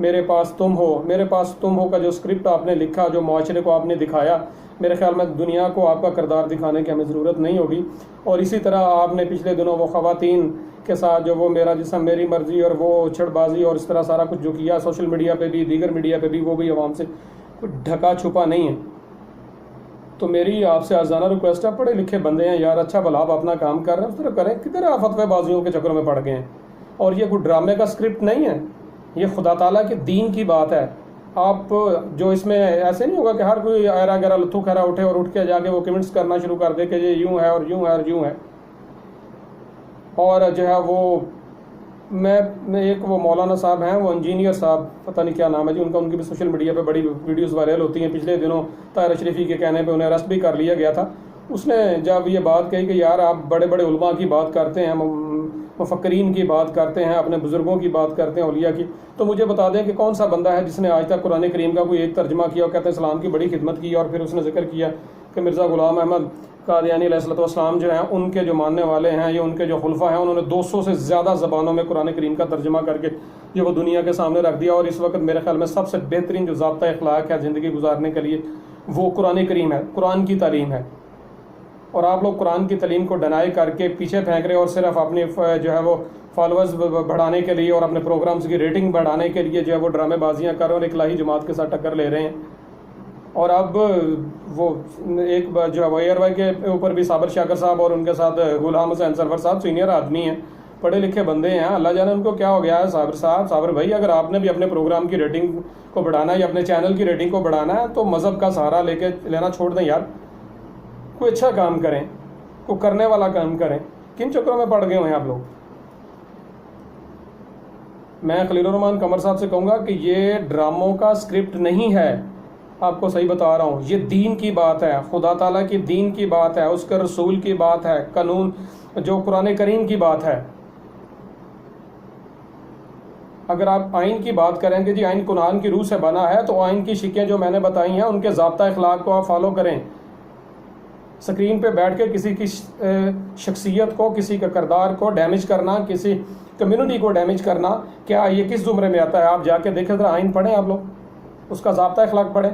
میرے پاس تم ہو کا جو اسکرپٹ آپ نے لکھا، جو معاشرے کو آپ نے دکھایا، میرے خیال میں دنیا کو آپ کا کردار دکھانے کی ہمیں ضرورت نہیں ہوگی۔ اور اسی طرح آپ نے پچھلے دنوں وہ خواتین کے ساتھ جو وہ میرا جسم میری مرضی اور وہ چھڑ بازی اور اس طرح سارا کچھ جو کیا سوشل میڈیا پہ بھی دیگر میڈیا پہ بھی، وہ بھی عوام سے کوئی ڈھکا چھپا نہیں ہے۔ تو میری آپ سے عاجزانہ ریکویسٹ ہے، پڑھے لکھے بندے ہیں یار، اچھا بھلا آپ اپنا کام کر رہے ہیں اس طرح کریں، کدھر آپ فتوی بازیوں کے چکروں میں پڑ گئے ہیں؟ اور یہ کوئی ڈرامے کا اسکرپٹ نہیں ہے، یہ خدا تعالیٰ کے دین کی بات ہے۔ آپ جو اس میں ایسے نہیں ہوگا کہ ہر کوئی ایرا گیرا لتھو خیرا اٹھے اور اٹھ کے جا کے وہ کمنٹس کرنا شروع کر دے کہ یہ یوں ہے اور یوں ہے اور یوں ہے۔ اور جو ہے وہ میں ایک وہ مولانا صاحب ہیں، وہ انجینئر صاحب، پتہ نہیں کیا نام ہے جی ان کا، ان کی بھی سوشل میڈیا پہ بڑی ویڈیوز وائرل ہوتی ہیں۔ پچھلے دنوں طاہر اشرفی کے کہنے پہ انہیں ارسٹ بھی کر لیا گیا تھا۔ اس نے جب یہ بات کہی کہ یار آپ بڑے بڑے علماء کی بات کرتے ہیں، مفکرین کی بات کرتے ہیں، اپنے بزرگوں کی بات کرتے ہیں، اولیاء کی، تو مجھے بتا دیں کہ کون سا بندہ ہے جس نے آج تک قرآن کریم کا کوئی ایک ترجمہ کیا اور کہتے ہیں اسلام کی بڑی خدمت کی۔ اور پھر اس نے ذکر کیا کہ مرزا غلام احمد قادیانی علیہ السلام جو ہیں، ان کے جو ماننے والے ہیں یا ان کے جو خلفاء ہیں، انہوں نے 200 سے زیادہ زبانوں میں قرآن کریم کا ترجمہ کر کے یہ وہ دنیا کے سامنے رکھ دیا۔ اور اس وقت میرے خیال میں سب سے بہترین جو ضابطہ اخلاق ہے زندگی گزارنے کے لیے وہ قرآن کریم ہے، قرآن کی تعلیم ہے۔ اور آپ لوگ قرآن کی تعلیم کو ڈینائی کر کے پیچھے پھینک رہے اور صرف اپنی جو ہے وہ فالوورز بڑھانے کے لیے اور اپنے پروگرامز کی ریٹنگ بڑھانے کے لیے جو ہے وہ ڈرامے بازیاں کر رہے ہیں اور اکلاہی جماعت کے ساتھ ٹکر لے رہے ہیں۔ اور اب وہ ایک جو ہے وہ ایئر وائی کے اوپر بھی صابر شاکر صاحب اور ان کے ساتھ غلام حسین سرور صاحب سینئر آدمی ہیں، پڑھے لکھے بندے ہیں، اللہ جانے ان کو کیا ہو گیا ہے۔ صابر بھائی، اگر آپ نے بھی اپنے پروگرام کی ریٹنگ کو بڑھانا ہے یا اپنے چینل کی ریٹنگ کو بڑھانا ہے تو مذہب کا سہارا لے کے لینا چھوڑ دیں یار، کوئی اچھا کام کریں، کوئی کرنے والا کام کریں۔ کن چکروں میں پڑ گئے ہوئے ہیں آپ لوگ؟ میں خلیل الرحمان قمر صاحب سے کہوں گا کہ یہ ڈراموں کا اسکرپٹ نہیں ہے، آپ کو صحیح بتا رہا ہوں، یہ دین کی بات ہے، خدا تعالیٰ کی دین کی بات ہے، اس کے رسول کی بات ہے، قانون جو قرآن کریم کی بات ہے۔ اگر آپ آئین کی بات کریں گے جی آئین قرآن کی روح سے بنا ہے، تو آئین کی شکیں جو میں نے بتائی ہیں ان کے ضابطہ اخلاق کو آپ فالو کریں۔ اسکرین پہ بیٹھ کے کسی کی شخصیت کو، کسی کے کردار کو ڈیمیج کرنا، کسی کمیونٹی کو ڈیمیج کرنا، کیا یہ کس زمرے میں آتا ہے؟ آپ جا کے دیکھیں ذرا، آئین پڑھیں، آپ لوگ اس کا ضابطہ اخلاق پڑھیں۔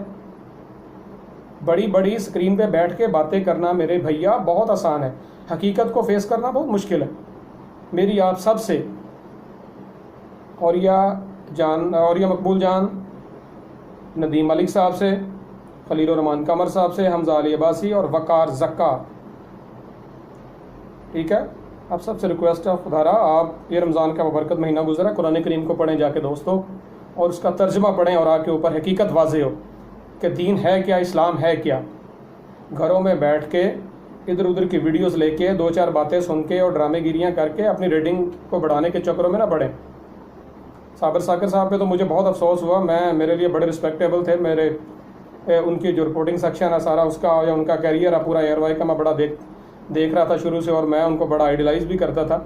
بڑی بڑی اسکرین پہ بیٹھ کے باتیں کرنا میرے بھیا بہت آسان ہے، حقیقت کو فیس کرنا بہت مشکل ہے۔ میری آپ سب سے اوریہ مقبول جان، ندیم ملک صاحب سے، خلیل الرحمان قمر صاحب سے، حمزہ علی عباسی اور وقار زکا، ٹھیک ہے، آپ سب سے ریکویسٹ ہے، خدا رہا آپ یہ رمضان کا ببرکت مہینہ گزرا، قرآن کریم کو پڑھیں جا کے دوستوں، اور اس کا ترجمہ پڑھیں اور آپ کے اوپر حقیقت واضح ہو کہ دین ہے کیا، اسلام ہے کیا۔ گھروں میں بیٹھ کے ادھر ادھر کی ویڈیوز لے کے دو چار باتیں سن کے اور ڈرامے گیریاں کر کے اپنی ریٹنگ کو بڑھانے کے چکروں میں نہ پڑیں۔ صابر شاکر صاحب پہ تو مجھے بہت افسوس ہوا، میرے لیے بڑے رسپیکٹیبل تھے، ان کی جو رپورٹنگ سیکشن ہے سارا اس کا یا ان کا کیریئر ہے پورا ایئر وائی کا، میں بڑا دیکھ رہا تھا شروع سے، اور میں ان کو بڑا آئیڈیلائز بھی کرتا تھا۔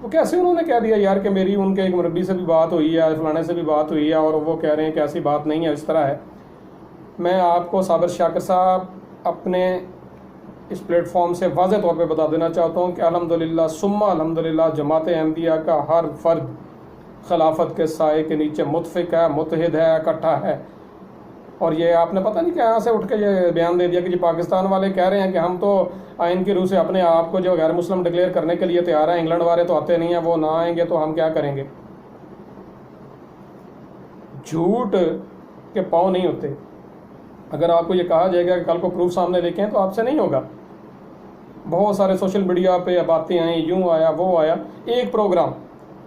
وہ کیسے انہوں نے کہہ دیا یار کہ میری ان کے ایک مربی سے بھی بات ہوئی ہے، فلانے سے بھی بات ہوئی ہے، اور وہ کہہ رہے ہیں کہ ایسی بات نہیں ہے، اس طرح ہے۔ میں آپ کو صابر شاکر صاحب اپنے اس پلیٹ فارم سے واضح طور پہ بتا دینا چاہتا ہوں کہ الحمدللہ ثم الحمدللہ جماعت احمدیہ کا ہر فرد خلافت کے سائے کے نیچے متفق ہے، متحد ہے، اکٹھا ہے۔ اور یہ آپ نے پتہ نہیں کہ یہاں سے اٹھ کے یہ بیان دے دیا کہ جی پاکستان والے کہہ رہے ہیں کہ ہم تو آئین کی روح سے اپنے آپ کو جو غیر مسلم ڈکلیئر کرنے کے لیے تیار ہیں، انگلینڈ والے تو آتے نہیں ہیں، وہ نہ آئیں گے تو ہم کیا کریں گے۔ جھوٹ کے پاؤں نہیں ہوتے۔ اگر آپ کو یہ کہا جائے گا کہ کل کو پروف سامنے لے کے ہیں تو آپ سے نہیں ہوگا۔ بہت سارے سوشل میڈیا پہ باتیں آئیں، یوں آیا وہ آیا۔ ایک پروگرام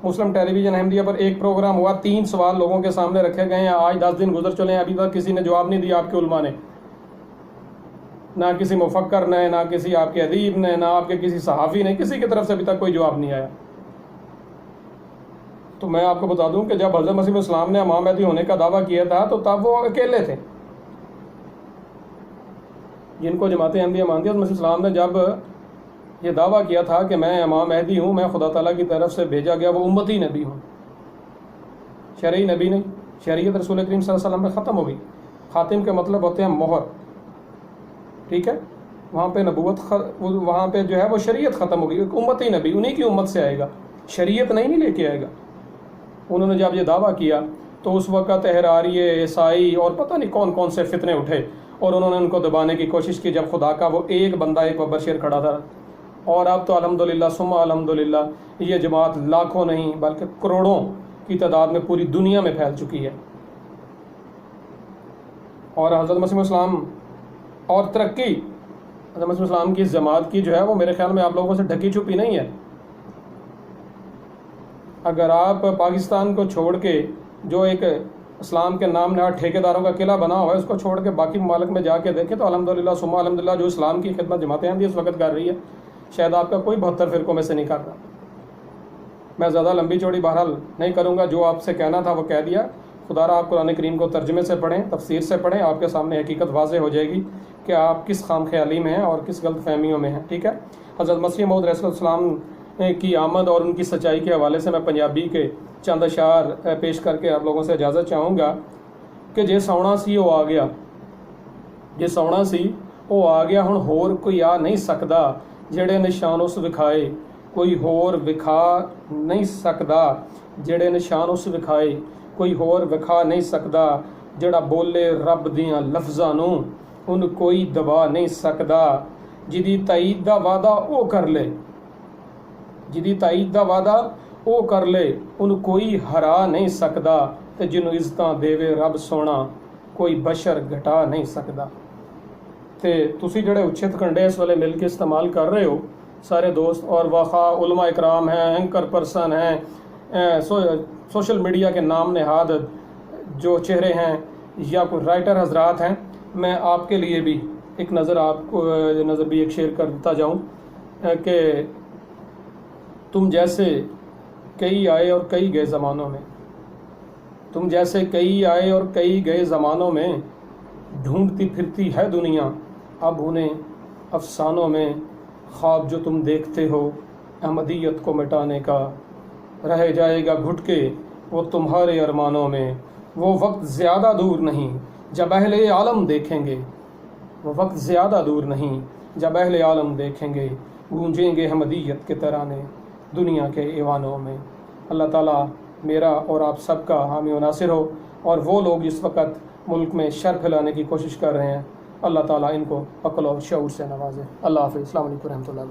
مسلم ٹیلی ویژن احمدیہ پر ایک پروگرام ہوا، 3 سوال لوگوں کے سامنے رکھے گئے ہیں، آج 10 دن گزر چلے ہیں، ابھی تک کسی نے جواب نہیں دیا آپ کے علماء نے، نہ کسی مفکر نے، نہ کسی آپ کے ادیب نے، نہ آپ کے کسی صحافی نے، کسی کی طرف سے ابھی تک کوئی جواب نہیں آیا۔ تو میں آپ کو بتا دوں کہ جب حضرت مسیح السلام نے امام مہدی ہونے کا دعویٰ کیا تھا تو تب وہ اکیلے تھے، جن کو جماعت احمدیہ مانتی ہے۔ مسیح السلام نے جب یہ دعویٰ کیا تھا کہ میں امام مہدی ہوں، میں خدا تعالیٰ کی طرف سے بھیجا گیا وہ امتی نبی ہوں، شرعی نبی نہیں۔ شریعت رسول کریم صلی اللہ علیہ وسلم میں ختم ہو گئی۔ خاتم کے مطلب ہوتے ہیں مہر، ٹھیک ہے، وہاں پہ نبوت وہاں پہ جو ہے وہ شریعت ختم ہو گئی، امتی نبی انہی کی امت سے آئے گا، شریعت نہیں لے کے آئے گا۔ انہوں نے جب یہ دعویٰ کیا تو اس وقت احراریہ عیسائی اور پتہ نہیں کون کون سے فتنے اٹھے اور انہوں نے ان کو دبانے کی کوشش کی، جب خدا کا وہ ایک بندہ ایک ببر شیر کھڑا تھا۔ اور اب تو الحمدللہ ثم الحمدللہ یہ جماعت لاکھوں نہیں بلکہ کروڑوں کی تعداد میں پوری دنیا میں پھیل چکی ہے۔ اور حضرت مسیح السلام اور ترقی حضرت مسیح السلام کی اس جماعت کی جو ہے وہ میرے خیال میں آپ لوگوں سے ڈھکی چھپی نہیں ہے۔ اگر آپ پاکستان کو چھوڑ کے جو ایک اسلام کے نام نہاد ٹھیکیداروں کا قلعہ بنا ہوا ہے اس کو چھوڑ کے باقی ممالک میں جا کے دیکھیں تو الحمدللہ ثم الحمدللہ جو اسلام کی خدمت جماعت احمدیہ اس وقت کر رہی ہے شاید آپ کا کوئی 72 فرقوں میں سے نہیں کر رہا۔ میں زیادہ لمبی چوڑی بہرحال نہیں کروں گا، جو آپ سے کہنا تھا وہ کہہ دیا۔ خدا را آپ قرآن کریم کو ترجمے سے پڑھیں، تفسیر سے پڑھیں، آپ کے سامنے حقیقت واضح ہو جائے گی کہ آپ کس خام خیالی میں ہیں اور کس غلط فہمیوں میں ہیں، ٹھیک ہے۔ حضرت مسیح موعود علیہ السلام کی آمد اور ان کی سچائی کے حوالے سے میں پنجابی کے چند اشعار پیش کر کے آپ لوگوں سے اجازت چاہوں گا کہ جے سونا سی وہ آ گیا، جے سونا سی وہ آ گیا، ہن ہور کوئی آ نہیں سکدا جڑے نشان اس وکھائے، کوئی ہور وکھا نہیں سکدا جڑے نشان اس وکھائے، کوئی ہور وکھا نہیں سکدا جڑا بولے رب دیاں لفظاں نوں، ان کوئی دبا نہیں سکدا جدی تائید دا وعدہ او کر لے، جدی تائید دا وعدہ او کر لے، ان کوئی ہرا نہیں سکدا تے جنوں عزتاں دیوے رب سونا کوئی بشر گھٹا نہیں سکدا۔ تے تسی جڑے اچھت کنڈے اس والے مل کے استعمال کر رہے ہو سارے دوست، اور واخا علماء اکرام ہیں، اینکر پرسن ہیں، سوشل میڈیا کے نام نہاد جو چہرے ہیں یا کوئی رائٹر حضرات ہیں، میں آپ کے لیے بھی ایک نظر بھی ایک شیئر کر دیتا جاؤں کہ تم جیسے کئی آئے اور کئی گئے زمانوں میں، تم جیسے کئی آئے اور کئی گئے زمانوں میں، ڈھونڈتی پھرتی ہے دنیا اب انہیں افسانوں میں، خواب جو تم دیکھتے ہو احمدیت کو مٹانے کا، رہ جائے گا گھٹ کے وہ تمہارے ارمانوں میں، وہ وقت زیادہ دور نہیں جب اہل عالم دیکھیں گے، وہ وقت زیادہ دور نہیں جب اہل عالم دیکھیں گے، گونجیں گے احمدیت کے ترانے دنیا کے ایوانوں میں۔ اللہ تعالیٰ میرا اور آپ سب کا حامی و ناصر ہو، اور وہ لوگ جس وقت ملک میں شر پھیلانے کی کوشش کر رہے ہیں اللہ تعالیٰ ان کو عقل و شعور سے نوازے۔ اللہ حافظ، السلام علیکم ورحمۃ اللہ۔